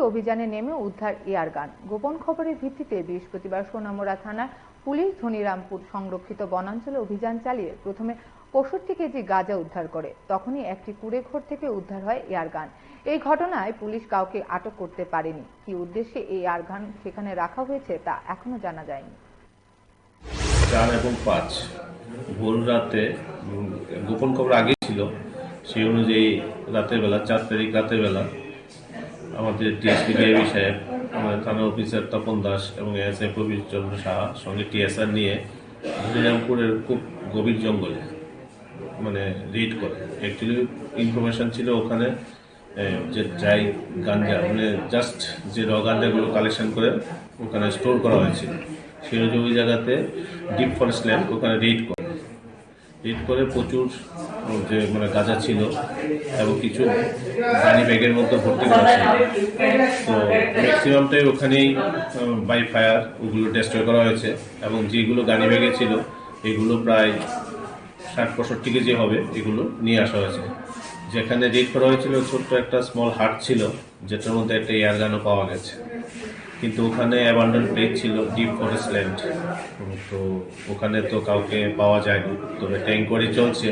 অভিযানে নেমে উদ্ধার এয়ারগান। গোপন খবরের ভিত্তিতে বৃহস্পতিবার সোনামুড়া থানার পুলিশ ধনিরামপুর সংরক্ষিত বনাঞ্চলে অভিযান চালিয়ে প্রথমে ৬৫ কেজি গাঁজা উদ্ধার করে। তখনই একটি কুঁড়েঘর থেকে উদ্ধার হয় এয়ারগান। এই ঘটনায় পুলিশ কাউকে আটক করতে পারেনি। কি উদ্দেশ্যে এই এয়ারগান সেখানে রাখা হয়েছে তা এখনো জানা যায়নি। 4 এবং 5 ভোর রাতে গোপন খবর আগে ছিল, সেই অনুযায়ী রাতের বেলা 4 তারিখ রাতের বেলা আমাদের টিএসপি ডিআইবি সাহেব, আমাদের থানা অফিসার তপন দাস এবং এএসআই প্রবীর চন্দ্র সাহা সঙ্গে টিএসআর নিয়ে ধনিরামপুরের খুব গভীর জঙ্গলে রেড করে। অ্যাকচুয়ালি ইনফরমেশন ছিল ওখানে যে ড্রাই গাঞ্জা জাস্ট যে র গাঞ্জাগুলো কালেকশন করে ওখানে স্টোর করা হয়েছিল। সেই অনুযায়ী ওই জায়গাতে ডিপ ফরেস্ট ল্যান্ড ওখানে রেড করে প্রচুর যে গাঁজা ছিল এবং কিছু গানি ব্যাগের মধ্যে ভর্তি করা ছিল। তো ম্যাক্সিমামটাই ওখানেই বাই ফায়ার ওগুলো ডেস্ট্রয় করা হয়েছে এবং যেগুলো গানি ব্যাগে ছিল এগুলো প্রায় ৬০-৬৫ কেজি হবে, এগুলো নিয়ে আসা হয়েছে। যেখানে রেড করা হয়েছিল ছোট্ট একটা স্মল হাট ছিল, যেটার মধ্যে একটা এয়ারগানও পাওয়া গেছে, কিন্তু ওখানে অ্যাবান্ডন প্লেস ছিল, ডিপ ফরেস্ট ল্যান্ড। তো ওখানে তো কাউকে পাওয়া যায়নি, তবে একটা ইনকোয়ারি চলছে।